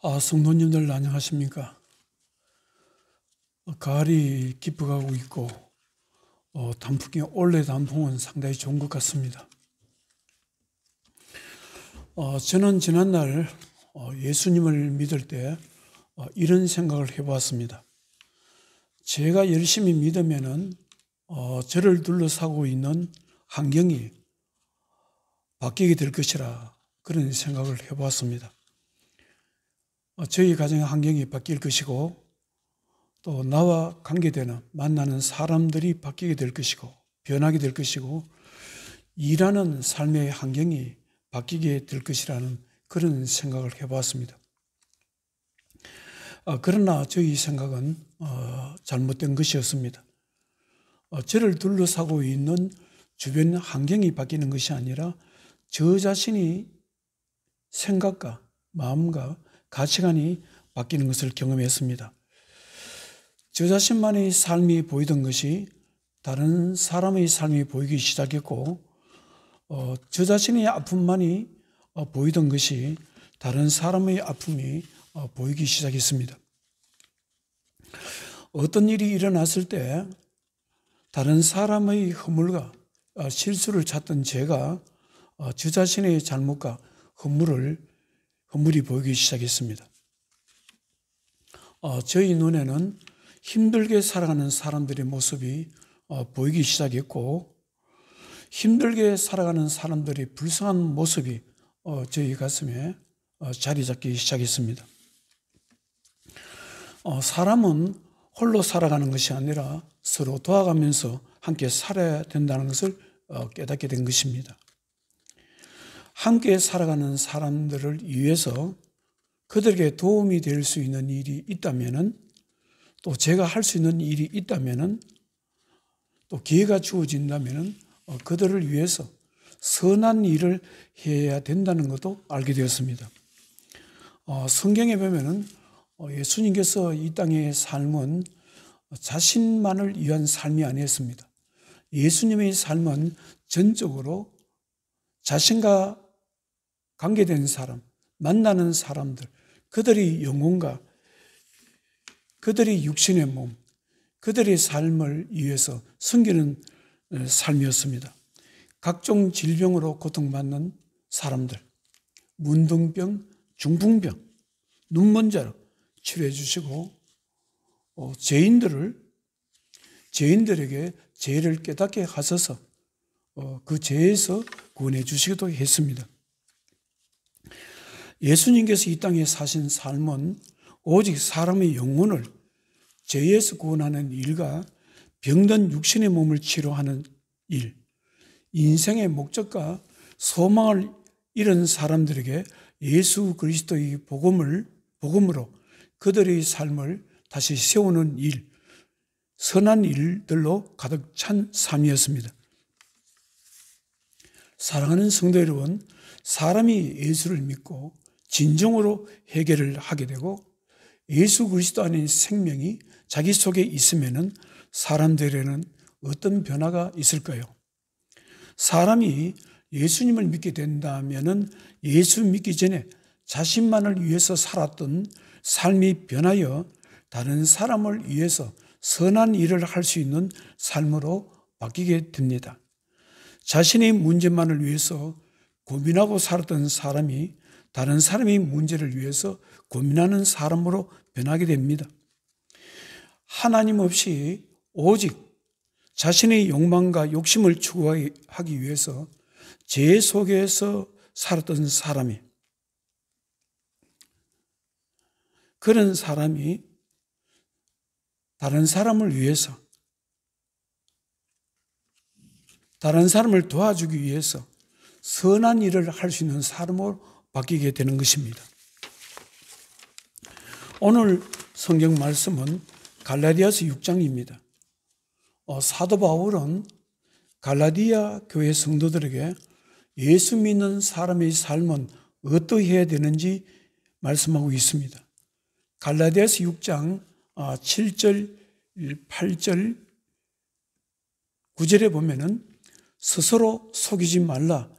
성도님들 안녕하십니까? 가을이 깊어가고 있고 단풍이 올해 단풍은 상당히 좋은 것 같습니다. 저는 지난날 예수님을 믿을 때 이런 생각을 해보았습니다. 제가 열심히 믿으면은 저를 둘러싸고 있는 환경이 바뀌게 될 것이라 그런 생각을 해보았습니다. 저희 가정의 환경이 바뀔 것이고 또 나와 관계되는 만나는 사람들이 바뀌게 될 것이고 변하게 될 것이고 일하는 삶의 환경이 바뀌게 될 것이라는 그런 생각을 해보았습니다. 그러나 저희 생각은 잘못된 것이었습니다. 저를 둘러싸고 있는 주변 환경이 바뀌는 것이 아니라 저 자신이 생각과 마음과 가치관이 바뀌는 것을 경험했습니다. 저 자신만의 삶이 보이던 것이 다른 사람의 삶이 보이기 시작했고 저 자신의 아픔만이 보이던 것이 다른 사람의 아픔이 보이기 시작했습니다. 어떤 일이 일어났을 때 다른 사람의 허물과 실수를 찾던 제가 저 자신의 잘못과 허물이 보이기 시작했습니다. 저희 눈에는 힘들게 살아가는 사람들의 모습이 보이기 시작했고 힘들게 살아가는 사람들의 불쌍한 모습이 저희 가슴에 자리 잡기 시작했습니다. 사람은 홀로 살아가는 것이 아니라 서로 도와가면서 함께 살아야 된다는 것을 깨닫게 된 것입니다. 함께 살아가는 사람들을 위해서 그들에게 도움이 될 수 있는 일이 있다면은 또 제가 할 수 있는 일이 있다면은 또 기회가 주어진다면은 그들을 위해서 선한 일을 해야 된다는 것도 알게 되었습니다. 성경에 보면은 예수님께서 이 땅의 삶은 자신만을 위한 삶이 아니었습니다. 예수님의 삶은 전적으로 자신과 관계된 사람, 만나는 사람들, 그들의 영혼과 그들의 육신의 몸, 그들의 삶을 위해서 섬기는 삶이었습니다. 각종 질병으로 고통받는 사람들, 문둥병, 중풍병, 눈먼자로 치료해 주시고 죄인들에게 죄를 깨닫게 하셔서 그 죄에서 구원해 주시기도 했습니다. 예수님께서 이 땅에 사신 삶은 오직 사람의 영혼을 죄에서 구원하는 일과 병든 육신의 몸을 치료하는 일, 인생의 목적과 소망을 잃은 사람들에게 예수 그리스도의 복음으로 그들의 삶을 다시 세우는 일, 선한 일들로 가득 찬 삶이었습니다. 사랑하는 성도 여러분, 사람이 예수를 믿고 진정으로 회개를 하게 되고 예수 그리스도 안에 생명이 자기 속에 있으면은 사람들에게는 어떤 변화가 있을까요? 사람이 예수님을 믿게 된다면은 예수 믿기 전에 자신만을 위해서 살았던 삶이 변하여 다른 사람을 위해서 선한 일을 할 수 있는 삶으로 바뀌게 됩니다. 자신의 문제만을 위해서 고민하고 살았던 사람이 다른 사람의 문제를 위해서 고민하는 사람으로 변하게 됩니다. 하나님 없이 오직 자신의 욕망과 욕심을 추구하기 위해서 죄 속에서 살았던 사람이 그런 사람이 다른 사람을 위해서 다른 사람을 도와주기 위해서 선한 일을 할 수 있는 사람으로 바뀌게 되는 것입니다. 오늘 성경 말씀은 갈라디아서 6장입니다. 사도 바울은 갈라디아 교회 성도들에게 예수 믿는 사람의 삶은 어떠해야 되는지 말씀하고 있습니다. 갈라디아서 6장 7절, 8절, 9절에 보면은 스스로 속이지 말라.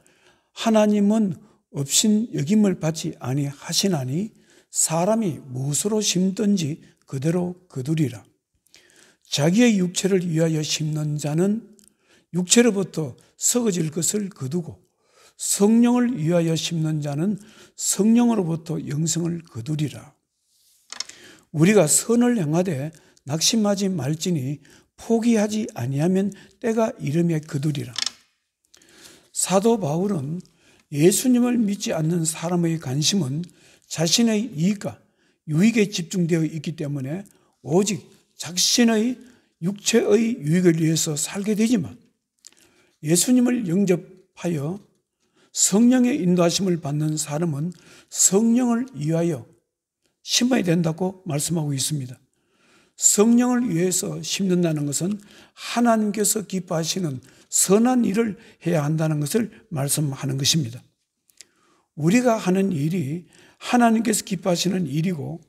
하나님은 없인 여김을 받지 아니하시나니 사람이 무엇으로 심든지 그대로 거두리라. 자기의 육체를 위하여 심는 자는 육체로부터 썩어질 것을 거두고 성령을 위하여 심는 자는 성령으로부터 영생을 거두리라. 우리가 선을 행하되 낙심하지 말지니 포기하지 아니하면 때가 이름에 거두리라. 사도 바울은 예수님을 믿지 않는 사람의 관심은 자신의 이익과 유익에 집중되어 있기 때문에 오직 자신의 육체의 유익을 위해서 살게 되지만 예수님을 영접하여 성령의 인도하심을 받는 사람은 성령을 위하여 심어야 된다고 말씀하고 있습니다. 성령을 위해서 심는다는 것은 하나님께서 기뻐하시는 선한 일을 해야 한다는 것을 말씀하는 것입니다. 우리가 하는 일이 하나님께서 기뻐하시는 일이고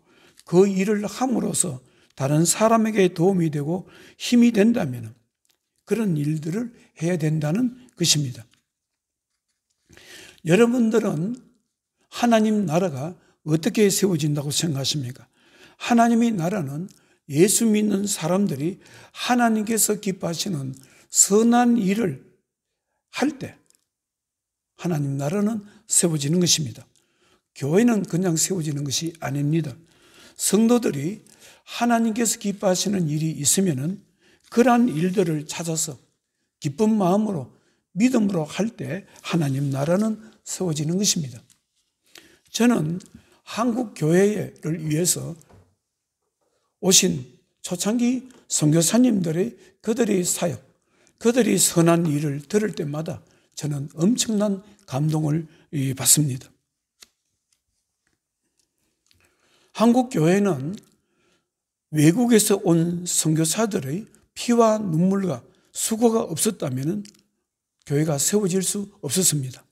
그 일을 함으로써 다른 사람에게 도움이 되고 힘이 된다면 그런 일들을 해야 된다는 것입니다. 여러분들은 하나님 나라가 어떻게 세워진다고 생각하십니까? 하나님의 나라는 예수 믿는 사람들이 하나님께서 기뻐하시는 선한 일을 할 때 하나님 나라는 세워지는 것입니다. 교회는 그냥 세워지는 것이 아닙니다. 성도들이 하나님께서 기뻐하시는 일이 있으면은 그러한 일들을 찾아서 기쁜 마음으로 믿음으로 할 때 하나님 나라는 세워지는 것입니다. 저는 한국 교회를 위해서 오신 초창기 선교사님들의 그들의 사역, 그들이 선한 일을 들을 때마다 저는 엄청난 감동을 받습니다. 한국 교회는 외국에서 온 선교사들의 피와 눈물과 수고가 없었다면 교회가 세워질 수 없었습니다.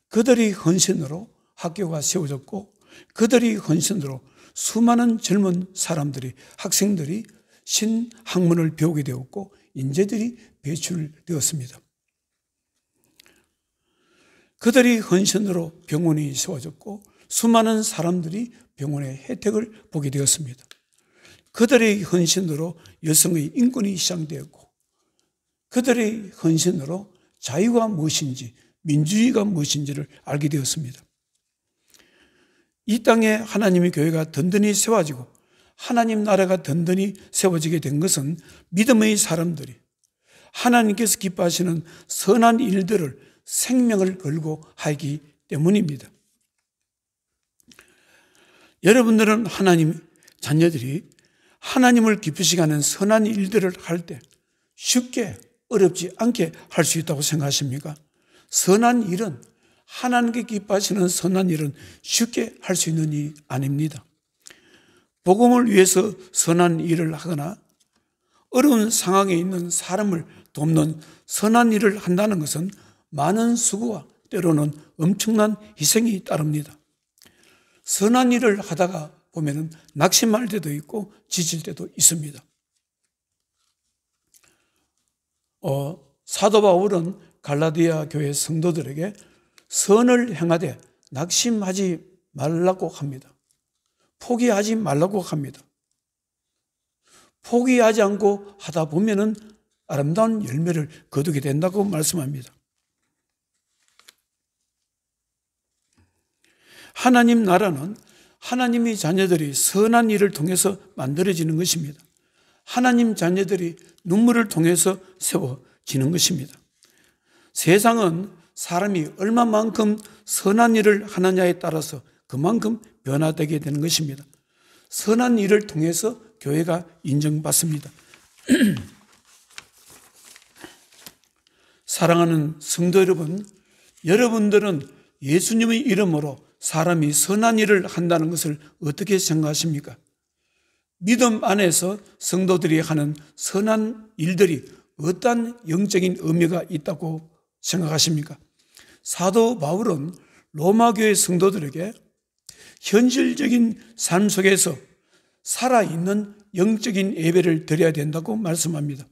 그들의 헌신으로 학교가 세워졌고 그들의 헌신으로 수많은 젊은 사람들이, 학생들이 신학문을 배우게 되었고 인재들이 배출되었습니다. 그들의 헌신으로 병원이 세워졌고 수많은 사람들이 병원의 혜택을 보게 되었습니다. 그들의 헌신으로 여성의 인권이 시작되었고 그들의 헌신으로 자유가 무엇인지 민주주의가 무엇인지를 알게 되었습니다. 이 땅에 하나님의 교회가 든든히 세워지고 하나님 나라가 든든히 세워지게 된 것은 믿음의 사람들이 하나님께서 기뻐하시는 선한 일들을 생명을 걸고 하기 때문입니다. 여러분들은 하나님 자녀들이 하나님을 기쁘시게 하는 선한 일들을 할 때 쉽게 어렵지 않게 할 수 있다고 생각하십니까? 선한 일은 하나님께 기뻐하시는 선한 일은 쉽게 할 수 있는 일이 아닙니다. 복음을 위해서 선한 일을 하거나 어려운 상황에 있는 사람을 돕는 선한 일을 한다는 것은 많은 수고와 때로는 엄청난 희생이 따릅니다. 선한 일을 하다가 보면 낙심할 때도 있고 지칠 때도 있습니다. 사도 바울은 갈라디아 교회 성도들에게 선을 행하되 낙심하지 말라고 합니다. 포기하지 말라고 합니다. 포기하지 않고 하다 보면은 아름다운 열매를 거두게 된다고 말씀합니다. 하나님 나라는 하나님의 자녀들이 선한 일을 통해서 만들어지는 것입니다. 하나님 자녀들이 눈물을 통해서 세워지는 것입니다. 세상은 사람이 얼마만큼 선한 일을 하느냐에 따라서 그만큼 변화되게 되는 것입니다. 선한 일을 통해서 교회가 인정받습니다. 사랑하는 성도 여러분, 여러분들은 예수님의 이름으로 사람이 선한 일을 한다는 것을 어떻게 생각하십니까? 믿음 안에서 성도들이 하는 선한 일들이 어떠한 영적인 의미가 있다고 생각하십니까? 사도 바울은 로마교회 성도들에게 현실적인 삶 속에서 살아있는 영적인 예배를 드려야 된다고 말씀합니다.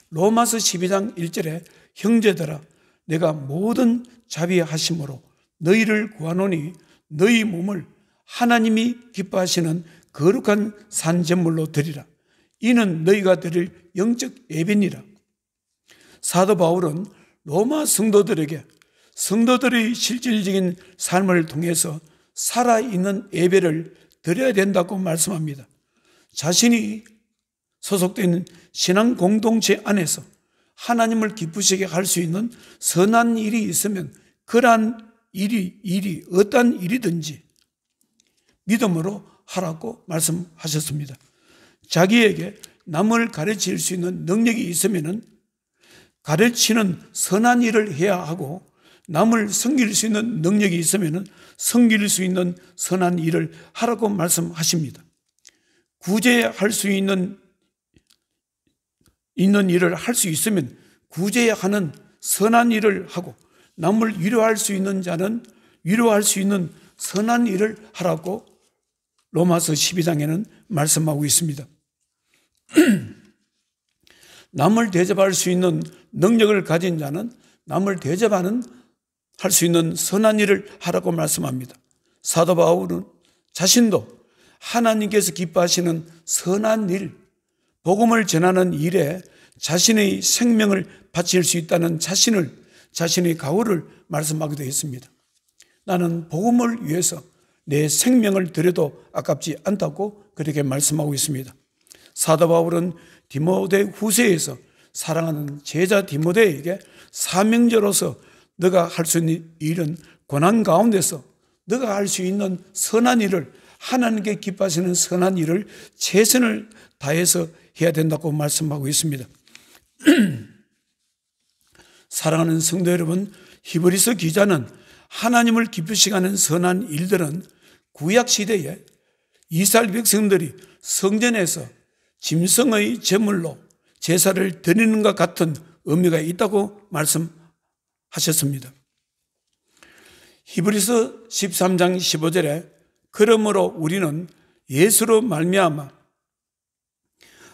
로마서 12장 1절에 형제들아 내가 모든 자비하심으로 너희를 구하노니 너희 몸을 하나님이 기뻐하시는 거룩한 산제물로 드리라. 이는 너희가 드릴 영적 예배니라. 사도 바울은 로마 성도들에게 성도들의 실질적인 삶을 통해서 살아있는 예배를 드려야 된다고 말씀합니다. 자신이 소속된 신앙 공동체 안에서 하나님을 기쁘시게 할 수 있는 선한 일이 있으면 그러한 일이 어떠한 일이든지 믿음으로 하라고 말씀하셨습니다. 자기에게 남을 가르칠 수 있는 능력이 있으면 가르치는 선한 일을 해야 하고, 남을 섬길 수 있는 능력이 있으면 섬길 수 있는 선한 일을 하라고 말씀하십니다. 구제할 수 있는 일을 할 수 있으면 구제하는 선한 일을 하고, 남을 위로할 수 있는 자는 위로할 수 있는 선한 일을 하라고 로마서 12장에는 말씀하고 있습니다. 남을 대접할 수 있는 능력을 가진 자는 남을 대접하는 할 수 있는 선한 일을 하라고 말씀합니다. 사도 바울은 자신도 하나님께서 기뻐하시는 선한 일, 복음을 전하는 일에 자신의 생명을 바칠 수 있다는 자신의 각오를 말씀하기도 했습니다. 나는 복음을 위해서 내 생명을 드려도 아깝지 않다고 그렇게 말씀하고 있습니다. 사도 바울은 디모데 후서에서 사랑하는 제자 디모데에게 사명자로서 너가 할 수 있는 일은 고난 가운데서 너가 할 수 있는 선한 일을, 하나님께 기뻐하시는 선한 일을 최선을 다해서 해야 된다고 말씀하고 있습니다. 사랑하는 성도 여러분, 히브리서 기자는 하나님을 기쁘시게 하는 선한 일들은 구약 시대에 이스라엘 백성들이 성전에서 짐승의 제물로 제사를 드리는 것 같은 의미가 있다고 말씀하셨습니다. 히브리서 13장 15절에 그러므로 우리는 예수로 말미암아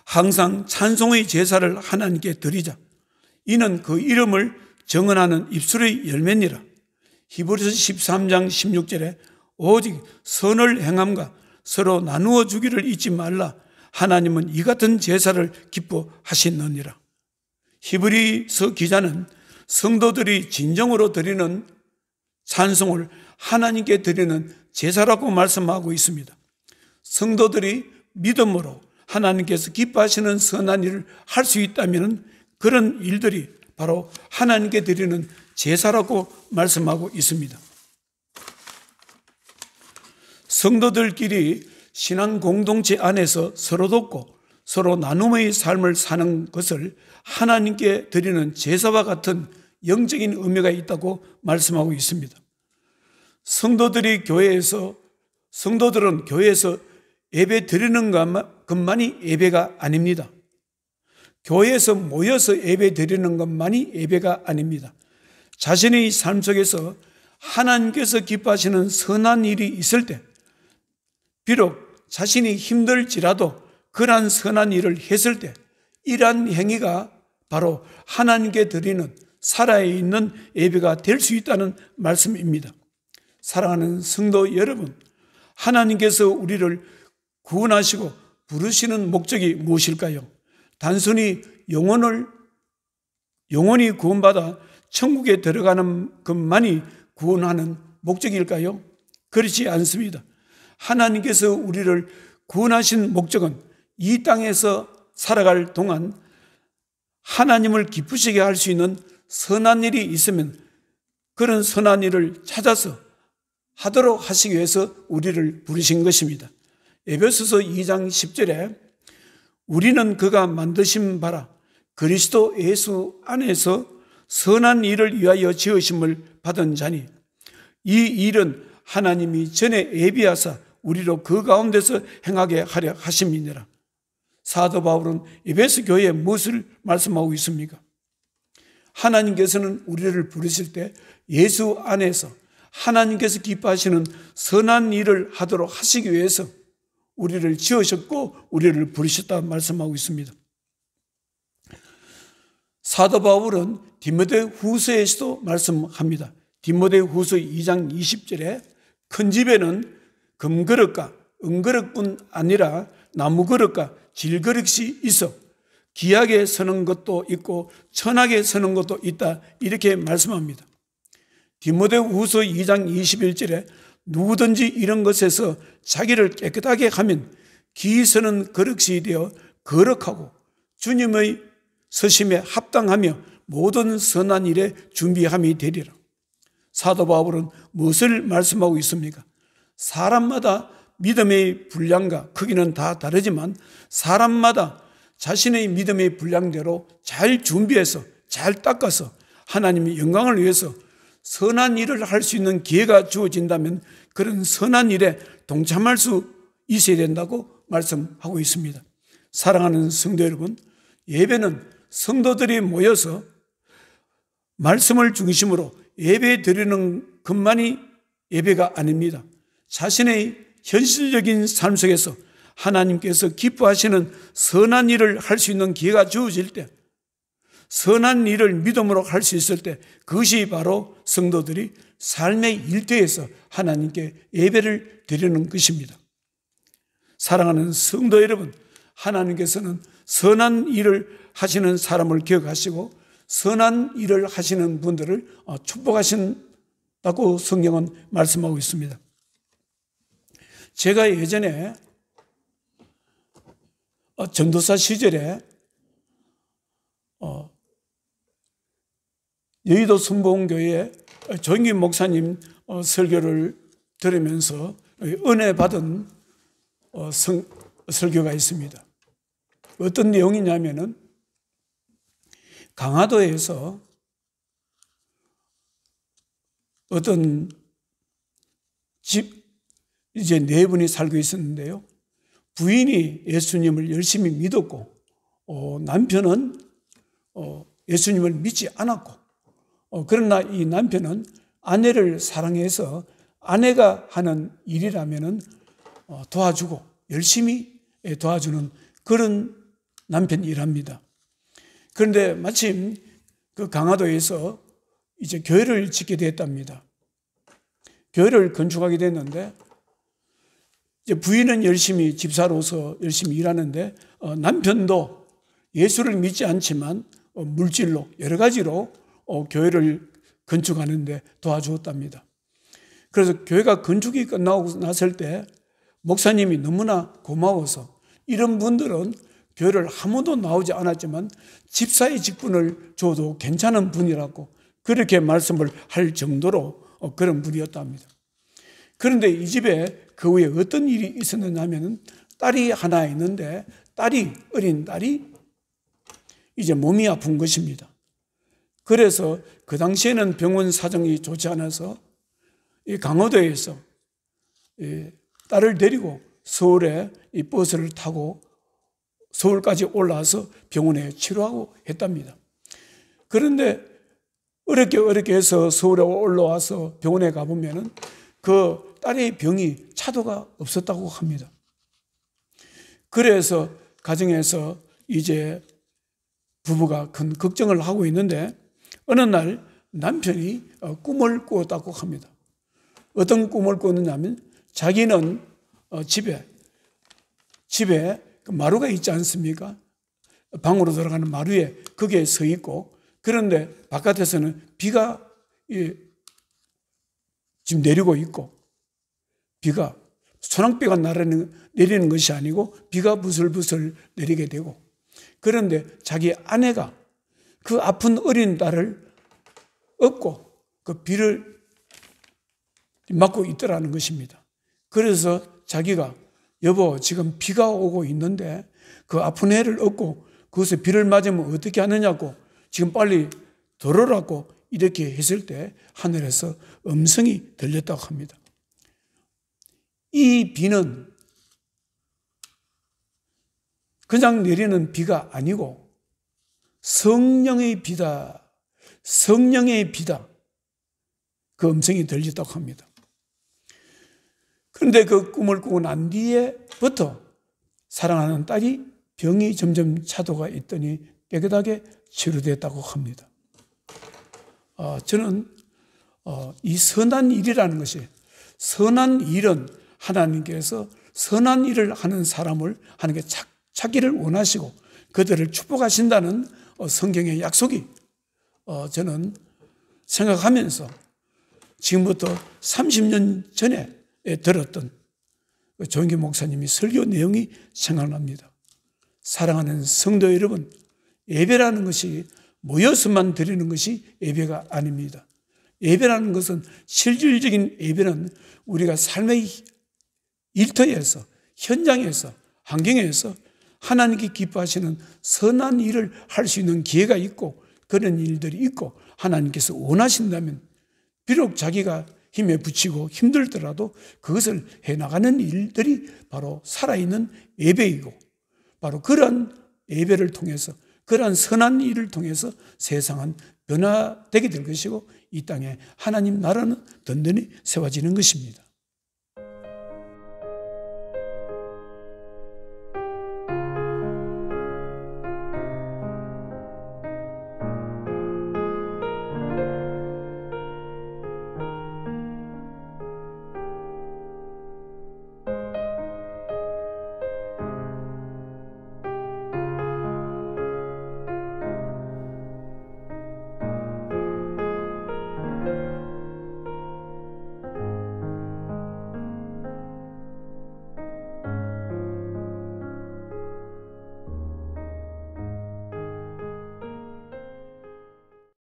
항상 찬송의 제사를 하나님께 드리자. 이는 그 이름을 정언하는 입술의 열매니라. 히브리서 13장 16절에 오직 선을 행함과 서로 나누어 주기를 잊지 말라. 하나님은 이 같은 제사를 기뻐하시느니라. 히브리서 기자는 성도들이 진정으로 드리는 찬송을 하나님께 드리는 제사라고 말씀하고 있습니다. 성도들이 믿음으로 하나님께서 기뻐하시는 선한 일을 할 수 있다면 그런 일들이 바로 하나님께 드리는 제사라고 말씀하고 있습니다. 성도들끼리 신앙 공동체 안에서 서로 돕고 서로 나눔의 삶을 사는 것을 하나님께 드리는 제사와 같은 영적인 의미가 있다고 말씀하고 있습니다. 성도들은 교회에서 예배 드리는 것만이 예배가 아닙니다. 교회에서 모여서 예배 드리는 것만이 예배가 아닙니다. 자신의 삶 속에서 하나님께서 기뻐하시는 선한 일이 있을 때, 비록 자신이 힘들지라도 그러한 선한 일을 했을 때 이러한 행위가 바로 하나님께 드리는 살아있는 예배가 될 수 있다는 말씀입니다. 사랑하는 성도 여러분, 하나님께서 우리를 구원하시고 부르시는 목적이 무엇일까요? 단순히 영혼이 구원받아 천국에 들어가는 것만이 구원하는 목적일까요? 그렇지 않습니다. 하나님께서 우리를 구원하신 목적은 이 땅에서 살아갈 동안 하나님을 기쁘시게 할 수 있는 선한 일이 있으면 그런 선한 일을 찾아서 하도록 하시기 위해서 우리를 부르신 것입니다. 에베소서 2장 10절에 우리는 그가 만드신 바라 그리스도 예수 안에서 선한 일을 위하여 지으심을 받은 자니 이 일은 하나님이 전에 예비하사 우리로 그 가운데서 행하게 하려 하심이니라. 사도 바울은 에베소 교회에 무엇을 말씀하고 있습니까? 하나님께서는 우리를 부르실 때 예수 안에서 하나님께서 기뻐하시는 선한 일을 하도록 하시기 위해서 우리를 지으셨고 우리를 부르셨다 말씀하고 있습니다. 사도 바울은 디모데 후서에서도 말씀합니다. 디모데 후서 2장 20절에 큰 집에는 금그릇과 은그릇뿐 아니라 나무그릇과 질그릇이 있어 기하게 서는 것도 있고 천하게 서는 것도 있다, 이렇게 말씀합니다. 디모데후서 2장 21절에 누구든지 이런 것에서 자기를 깨끗하게 하면 기이 서는 그릇이 되어 거룩하고 주님의 서심에 합당하며 모든 선한 일에 준비함이 되리라. 사도 바울은 무엇을 말씀하고 있습니까? 사람마다 믿음의 분량과 크기는 다 다르지만 사람마다 자신의 믿음의 분량대로 잘 준비해서 잘 닦아서 하나님의 영광을 위해서 선한 일을 할 수 있는 기회가 주어진다면 그런 선한 일에 동참할 수 있어야 된다고 말씀하고 있습니다. 사랑하는 성도 여러분, 예배는 성도들이 모여서 말씀을 중심으로 예배 드리는 것만이 예배가 아닙니다. 자신의 현실적인 삶 속에서 하나님께서 기뻐하시는 선한 일을 할 수 있는 기회가 주어질 때, 선한 일을 믿음으로 할 수 있을 때, 그것이 바로 성도들이 삶의 일터에서 하나님께 예배를 드리는 것입니다. 사랑하는 성도 여러분, 하나님께서는 선한 일을 하시는 사람을 기억하시고 선한 일을 하시는 분들을 축복하신다고 성경은 말씀하고 있습니다. 제가 예전에 전도사 시절에 여의도 순복음교회 조영기 목사님 설교를 들으면서 은혜 받은 설교가 있습니다. 어떤 내용이냐면은 강화도에서 어떤 집 이제 네 분이 살고 있었는데요. 부인이 예수님을 열심히 믿었고 남편은 예수님을 믿지 않았고 그러나 이 남편은 아내를 사랑해서 아내가 하는 일이라면은 도와주고 열심히 도와주는 그런 남편이랍니다. 그런데 마침 그 강화도에서 이제 교회를 짓게 됐답니다. 교회를 건축하게 됐는데 이제 부인은 열심히 집사로서 열심히 일하는데 남편도 예수를 믿지 않지만 물질로 여러 가지로 교회를 건축하는데 도와주었답니다. 그래서 교회가 건축이 끝나고 났을 때 목사님이 너무나 고마워서 이런 분들은 교회를 한 번도 나오지 않았지만 집사의 직분을 줘도 괜찮은 분이라고 그렇게 말씀을 할 정도로 그런 분이었답니다. 그런데 이 집에 그 후에 어떤 일이 있었느냐 하면 딸이 하나 있는데 어린 딸이 이제 몸이 아픈 것입니다. 그래서 그 당시에는 병원 사정이 좋지 않아서 이 강화도에서 딸을 데리고 서울에 이 버스를 타고 서울까지 올라와서 병원에 치료하고 했답니다. 그런데 어렵게 해서 서울에 올라와서 병원에 가보면은 그 딸의 병이 차도가 없었다고 합니다. 그래서 가정에서 이제 부부가 큰 걱정을 하고 있는데 어느 날 남편이 꿈을 꾸었다고 합니다. 어떤 꿈을 꾸었느냐면 자기는 집에 마루가 있지 않습니까? 방으로 들어가는 마루에 거기에 서 있고 그런데 바깥에서는 비가 지금 내리고 있고 비가 소낙비가 내리는 것이 아니고 비가 부슬부슬 내리게 되고 그런데 자기 아내가 그 아픈 어린 딸을 업고 그 비를 맞고 있더라는 것입니다. 그래서 자기가 여보 지금 비가 오고 있는데 그 아픈 애를 업고 그것에 비를 맞으면 어떻게 하느냐고 지금 빨리 들어라고 이렇게 했을 때 하늘에서 음성이 들렸다고 합니다. 이 비는 그냥 내리는 비가 아니고 성령의 비다. 성령의 비다. 그 음성이 들렸다고 합니다. 그런데 그 꿈을 꾸고 난 뒤에부터 사랑하는 딸이 병이 점점 차도가 있더니 깨끗하게 치료됐다고 합니다. 저는 이 선한 일이라는 것이 선한 일은 하나님께서 선한 일을 하는 사람을 하나님께 찾기를 원하시고 그들을 축복하신다는 성경의 약속이 저는 생각하면서 지금부터 30년 전에 들었던 조영기 목사님이 설교 내용이 생각납니다. 사랑하는 성도 여러분, 예배라는 것이 모여서만 드리는 것이 예배가 아닙니다. 예배라는 것은 실질적인 예배는 우리가 삶의 일터에서, 현장에서, 환경에서 하나님께 기뻐하시는 선한 일을 할 수 있는 기회가 있고 그런 일들이 있고 하나님께서 원하신다면 비록 자기가 힘에 부치고 힘들더라도 그것을 해나가는 일들이 바로 살아있는 예배이고 바로 그러한 예배를 통해서 그러한 선한 일을 통해서 세상은 변화되게 될 것이고 이 땅에 하나님 나라는 든든히 세워지는 것입니다.